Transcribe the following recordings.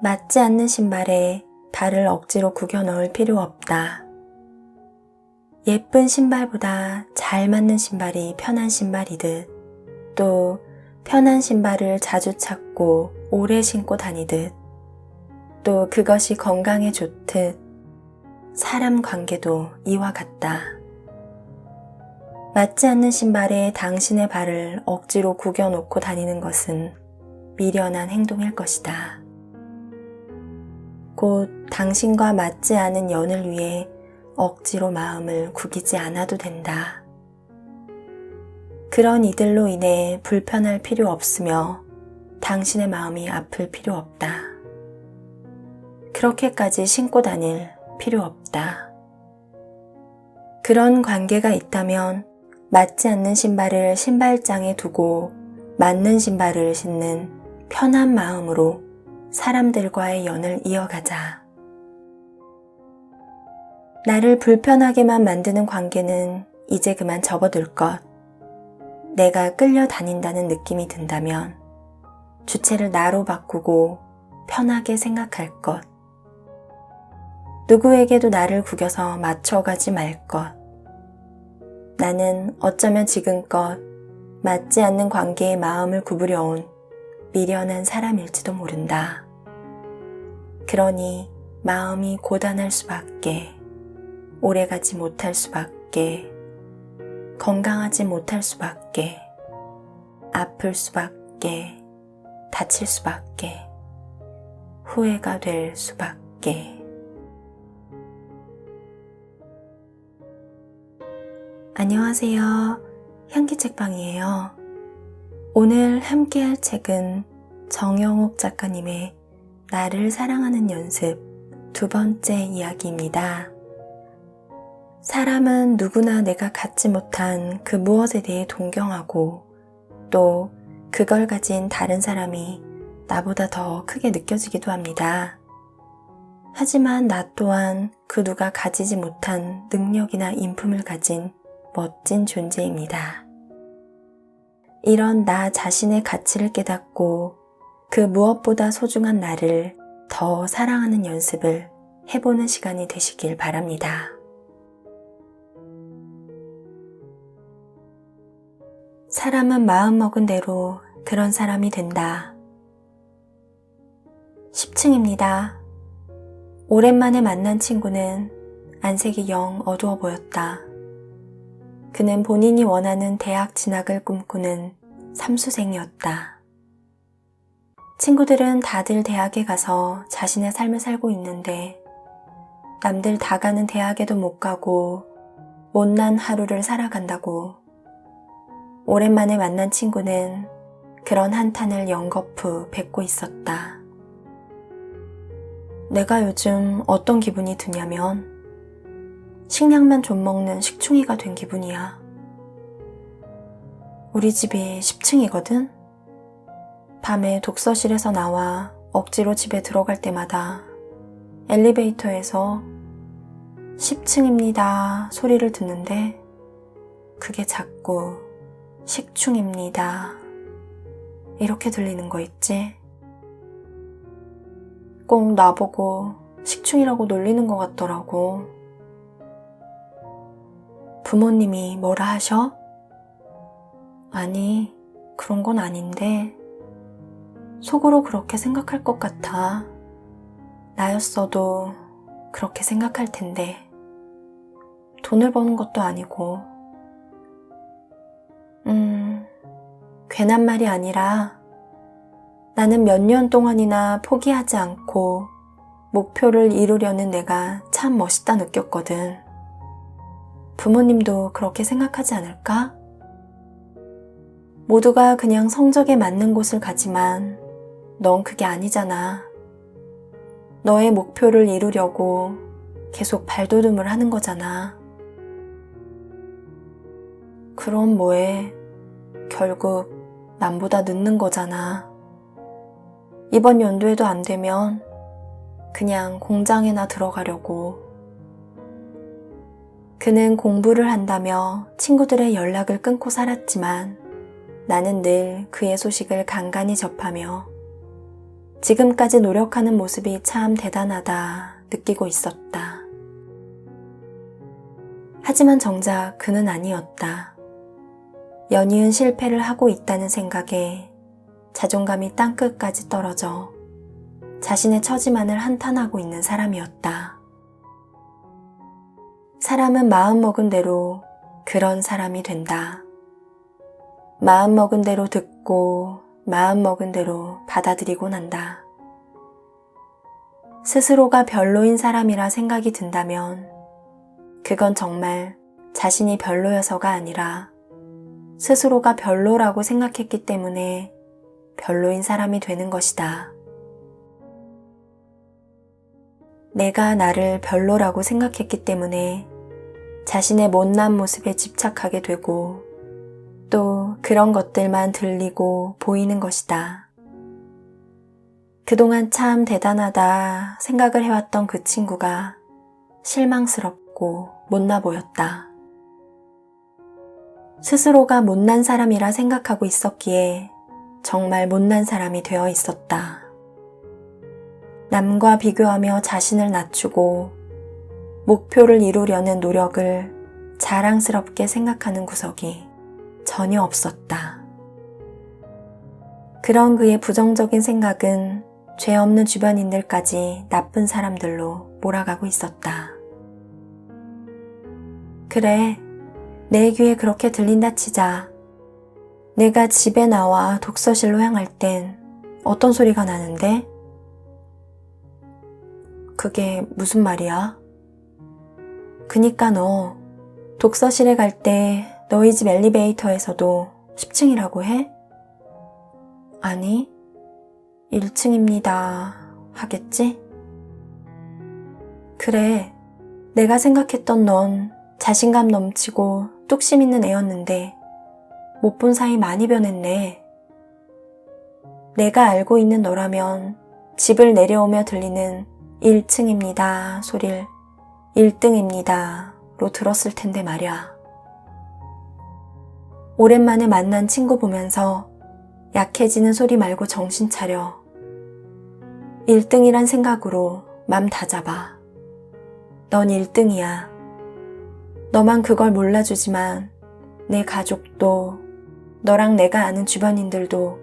맞지 않는 신발에 발을 억지로 구겨 넣을 필요 없다. 예쁜 신발보다 잘 맞는 신발이 편한 신발이듯, 또 편한 신발을 자주 찾고 오래 신고 다니듯, 또 그것이 건강에 좋듯 사람 관계도 이와 같다. 맞지 않는 신발에 당신의 발을 억지로 구겨 놓고 다니는 것은 미련한 행동일 것이다. 곧 당신과 맞지 않은 연을 위해 억지로 마음을 구기지 않아도 된다. 그런 이들로 인해 불편할 필요 없으며 당신의 마음이 아플 필요 없다. 그렇게까지 신고 다닐 필요 없다. 그런 관계가 있다면 맞지 않는 신발을 신발장에 두고 맞는 신발을 신는 편한 마음으로 사람들과의 연을 이어가자. 나를 불편하게만 만드는 관계는 이제 그만 접어둘 것. 내가 끌려다닌다는 느낌이 든다면 주체를 나로 바꾸고 편하게 생각할 것. 누구에게도 나를 구겨서 맞춰가지 말 것. 나는 어쩌면 지금껏 맞지 않는 관계에 마음을 구부려온 미련한 사람일지도 모른다. 그러니 마음이 고단할 수밖에, 오래가지 못할 수밖에, 건강하지 못할 수밖에, 아플 수밖에, 다칠 수밖에, 후회가 될 수밖에. 안녕하세요. 향기책방이에요. 오늘 함께할 책은 정영옥 작가님의 나를 사랑하는 연습 2번째 이야기입니다. 사람은 누구나 내가 갖지 못한 그 무엇에 대해 동경하고 또 그걸 가진 다른 사람이 나보다 더 크게 느껴지기도 합니다. 하지만 나 또한 그 누가 가지지 못한 능력이나 인품을 가진 멋진 존재입니다. 이런 나 자신의 가치를 깨닫고 그 무엇보다 소중한 나를 더 사랑하는 연습을 해보는 시간이 되시길 바랍니다. 사람은 마음먹은 대로 그런 사람이 된다. 10층입니다. 오랜만에 만난 친구는 안색이 영 어두워 보였다. 그는 본인이 원하는 대학 진학을 꿈꾸는 삼수생이었다. 친구들은 다들 대학에 가서 자신의 삶을 살고 있는데 남들 다 가는 대학에도 못 가고 못난 하루를 살아간다고. 오랜만에 만난 친구는 그런 한탄을 연거푸 뱉고 있었다. 내가 요즘 어떤 기분이 드냐면 식량만 좀 먹는 식충이가 된 기분이야. 우리 집이 10층이거든? 밤에 독서실에서 나와 억지로 집에 들어갈 때마다 엘리베이터에서 10층입니다 소리를 듣는데 그게 자꾸 식충입니다 이렇게 들리는 거 있지? 꼭 나보고 식충이라고 놀리는 것 같더라고. 부모님이 뭐라 하셔? 아니, 그런 건 아닌데 속으로 그렇게 생각할 것 같아. 나였어도 그렇게 생각할 텐데 돈을 버는 것도 아니고 괜한 말이 아니라 나는 몇 년 동안이나 포기하지 않고 목표를 이루려는 내가 참 멋있다 느꼈거든. 부모님도 그렇게 생각하지 않을까? 모두가 그냥 성적에 맞는 곳을 가지만 넌 그게 아니잖아. 너의 목표를 이루려고 계속 발돋움을 하는 거잖아. 그럼 뭐해? 결국 남보다 늦는 거잖아. 이번 연도에도 안 되면 그냥 공장에나 들어가려고. 그는 공부를 한다며 친구들의 연락을 끊고 살았지만 나는 늘 그의 소식을 간간히 접하며 지금까지 노력하는 모습이 참 대단하다 느끼고 있었다. 하지만 정작 그는 아니었다. 연이은 실패를 하고 있다는 생각에 자존감이 땅끝까지 떨어져 자신의 처지만을 한탄하고 있는 사람이었다. 사람은 마음먹은 대로 그런 사람이 된다. 마음먹은 대로 듣고 마음먹은 대로 받아들이고 난다. 스스로가 별로인 사람이라 생각이 든다면 그건 정말 자신이 별로여서가 아니라 스스로가 별로라고 생각했기 때문에 별로인 사람이 되는 것이다. 내가 나를 별로라고 생각했기 때문에 자신의 못난 모습에 집착하게 되고 또 그런 것들만 들리고 보이는 것이다. 그동안 참 대단하다 생각을 해왔던 그 친구가 실망스럽고 못나 보였다. 스스로가 못난 사람이라 생각하고 있었기에 정말 못난 사람이 되어 있었다. 남과 비교하며 자신을 낮추고 목표를 이루려는 노력을 자랑스럽게 생각하는 구석이 전혀 없었다. 그런 그의 부정적인 생각은 죄 없는 주변인들까지 나쁜 사람들로 몰아가고 있었다. 그래, 내 귀에 그렇게 들린다 치자. 내가 집에 나와 독서실로 향할 땐 어떤 소리가 나는데? 그게 무슨 말이야? 그니까 너 독서실에 갈 때 너희 집 엘리베이터에서도 10층이라고 해? 아니, 1층입니다. 하겠지? 그래, 내가 생각했던 넌 자신감 넘치고 뚝심 있는 애였는데 못 본 사이 많이 변했네. 내가 알고 있는 너라면 집을 내려오며 들리는 1층입니다 소릴 1등입니다로 들었을 텐데 말야. 오랜만에 만난 친구 보면서 약해지는 소리 말고 정신 차려. 1등이란 생각으로 맘 다잡아. 넌 1등이야. 너만 그걸 몰라주지만 내 가족도 너랑 내가 아는 주변인들도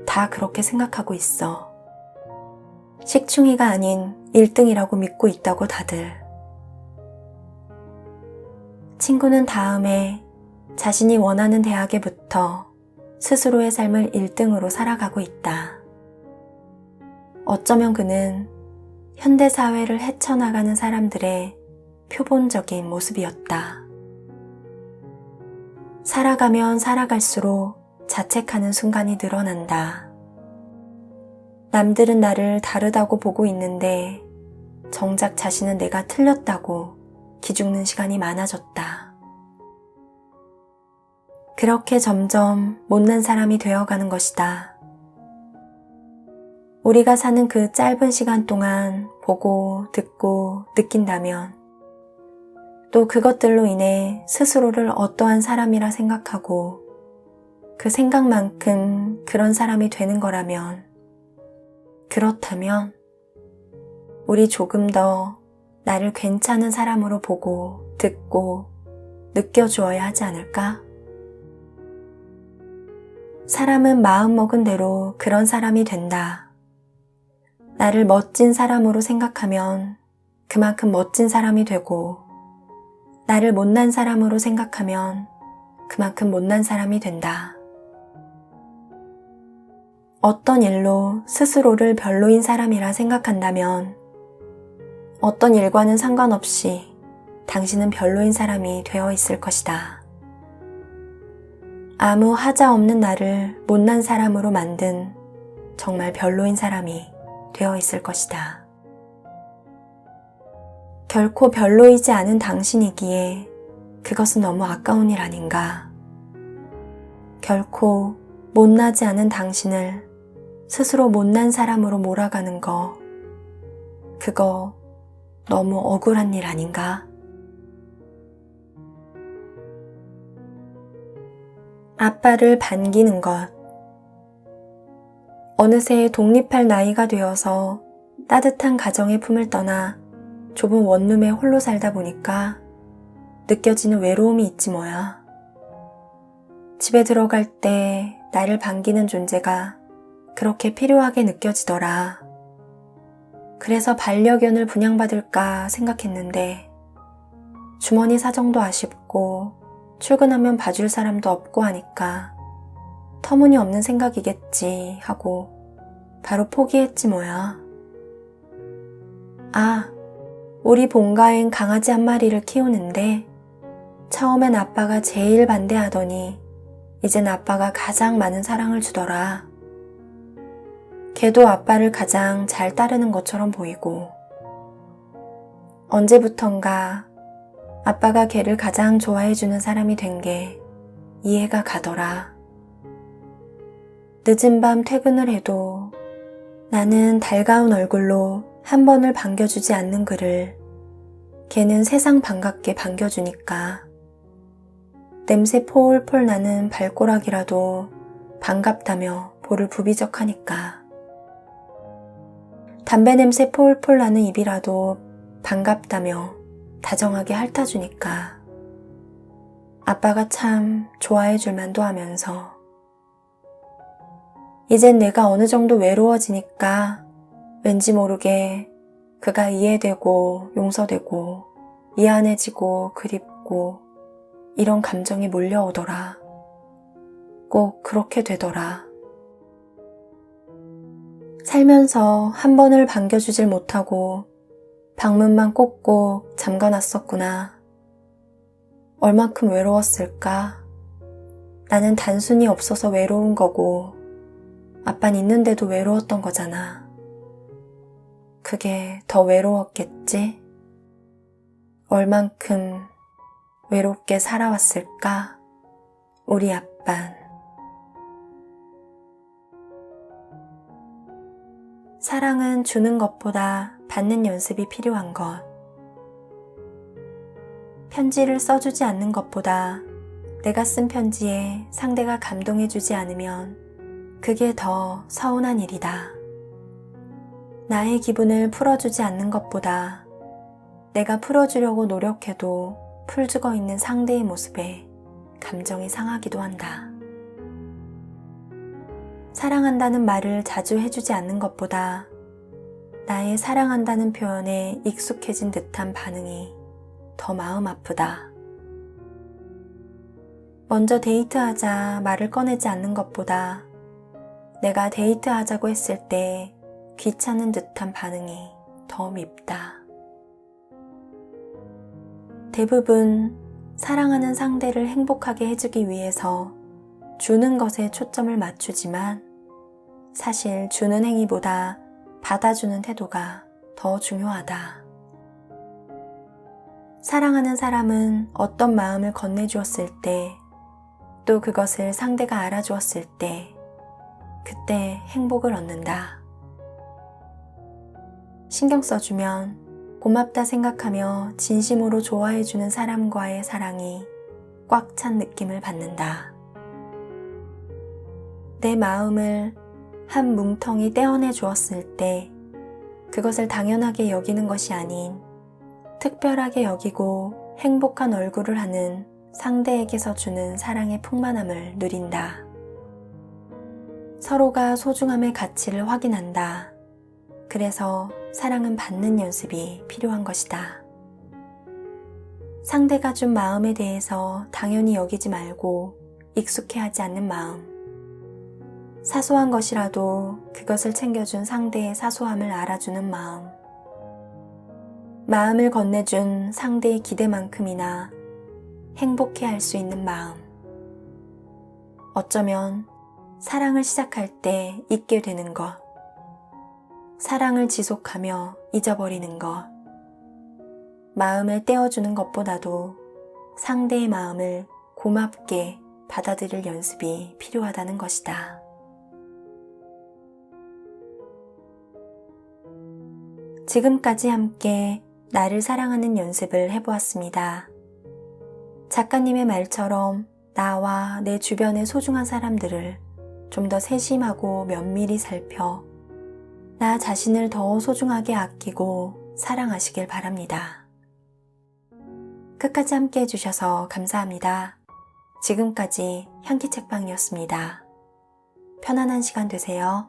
다 그렇게 생각하고 있어. 식충이가 아닌 1등이라고 믿고 있다고 다들. 친구는 다음에 자신이 원하는 대학에 붙어 스스로의 삶을 1등으로 살아가고 있다. 어쩌면 그는 현대사회를 헤쳐나가는 사람들의 표본적인 모습이었다. 살아가면 살아갈수록 자책하는 순간이 늘어난다. 남들은 나를 다르다고 보고 있는데 정작 자신은 내가 틀렸다고 기죽는 시간이 많아졌다. 그렇게 점점 못난 사람이 되어가는 것이다. 우리가 사는 그 짧은 시간 동안 보고 듣고 느낀다면 또 그것들로 인해 스스로를 어떠한 사람이라 생각하고 그 생각만큼 그런 사람이 되는 거라면 그렇다면 우리 조금 더 나를 괜찮은 사람으로 보고 듣고 느껴주어야 하지 않을까? 사람은 마음먹은 대로 그런 사람이 된다. 나를 멋진 사람으로 생각하면 그만큼 멋진 사람이 되고 나를 못난 사람으로 생각하면 그만큼 못난 사람이 된다. 어떤 일로 스스로를 별로인 사람이라 생각한다면 어떤 일과는 상관없이 당신은 별로인 사람이 되어 있을 것이다. 아무 하자 없는 나를 못난 사람으로 만든 정말 별로인 사람이 되어 있을 것이다. 결코 별로이지 않은 당신이기에 그것은 너무 아까운 일 아닌가. 결코 못나지 않은 당신을 스스로 못난 사람으로 몰아가는 거, 그거 너무 억울한 일 아닌가? 아빠를 반기는 것. 어느새 독립할 나이가 되어서 따뜻한 가정의 품을 떠나 좁은 원룸에 홀로 살다 보니까 느껴지는 외로움이 있지 뭐야. 집에 들어갈 때 나를 반기는 존재가 그렇게 필요하게 느껴지더라. 그래서 반려견을 분양받을까 생각했는데 주머니 사정도 아쉽고 출근하면 봐줄 사람도 없고 하니까 터무니없는 생각이겠지 하고 바로 포기했지 뭐야. 아, 우리 본가엔 강아지 한 마리를 키우는데 처음엔 아빠가 제일 반대하더니 이젠 아빠가 가장 많은 사랑을 주더라. 걔도 아빠를 가장 잘 따르는 것처럼 보이고 언제부턴가 아빠가 걔를 가장 좋아해주는 사람이 된 게 이해가 가더라. 늦은 밤 퇴근을 해도 나는 달가운 얼굴로 한 번을 반겨주지 않는 그를 걔는 세상 반갑게 반겨주니까 냄새 폴폴 나는 발꼬락이라도 반갑다며 볼을 부비적하니까 담배 냄새 폴폴 나는 입이라도 반갑다며 다정하게 핥아주니까 아빠가 참 좋아해줄 만도 하면서 이젠 내가 어느 정도 외로워지니까 왠지 모르게 그가 이해되고 용서되고 미안해지고 그립고 이런 감정이 몰려오더라. 꼭 그렇게 되더라. 살면서 한 번을 반겨주질 못하고 방문만 꼭꼭 잠가놨었구나. 얼만큼 외로웠을까? 나는 단순히 없어서 외로운 거고 아빤 있는데도 외로웠던 거잖아. 그게 더 외로웠겠지? 얼만큼 외롭게 살아왔을까? 우리 아빤. 사랑은 주는 것보다 받는 연습이 필요한 것. 편지를 써주지 않는 것보다 내가 쓴 편지에 상대가 감동해주지 않으면 그게 더 서운한 일이다. 나의 기분을 풀어주지 않는 것보다 내가 풀어주려고 노력해도 풀 죽어 있는 상대의 모습에 감정이 상하기도 한다. 사랑한다는 말을 자주 해주지 않는 것보다 나의 사랑한다는 표현에 익숙해진 듯한 반응이 더 마음 아프다. 먼저 데이트하자 말을 꺼내지 않는 것보다 내가 데이트하자고 했을 때 귀찮은 듯한 반응이 더 밉다. 대부분 사랑하는 상대를 행복하게 해주기 위해서 주는 것에 초점을 맞추지만 사실 주는 행위보다 받아주는 태도가 더 중요하다. 사랑하는 사람은 어떤 마음을 건네주었을 때, 또 그것을 상대가 알아주었을 때, 그때 행복을 얻는다. 신경 써주면 고맙다 생각하며 진심으로 좋아해주는 사람과의 사랑이 꽉 찬 느낌을 받는다. 내 마음을 한 뭉텅이 떼어내 주었을 때 그것을 당연하게 여기는 것이 아닌 특별하게 여기고 행복한 얼굴을 하는 상대에게서 주는 사랑의 풍만함을 누린다. 서로가 소중함의 가치를 확인한다. 그래서 사랑은 받는 연습이 필요한 것이다. 상대가 준 마음에 대해서 당연히 여기지 말고 익숙해하지 않는 마음. 사소한 것이라도 그것을 챙겨준 상대의 사소함을 알아주는 마음. 마음을 건네준 상대의 기대만큼이나 행복해할 수 있는 마음. 어쩌면 사랑을 시작할 때 잊게 되는 것. 사랑을 지속하며 잊어버리는 것. 마음을 떼어주는 것보다도 상대의 마음을 고맙게 받아들일 연습이 필요하다는 것이다. 지금까지 함께 나를 사랑하는 연습을 해보았습니다. 작가님의 말처럼 나와 내 주변의 소중한 사람들을 좀 더 세심하고 면밀히 살펴 나 자신을 더 소중하게 아끼고 사랑하시길 바랍니다. 끝까지 함께 해주셔서 감사합니다. 지금까지 향기책방이었습니다. 편안한 시간 되세요.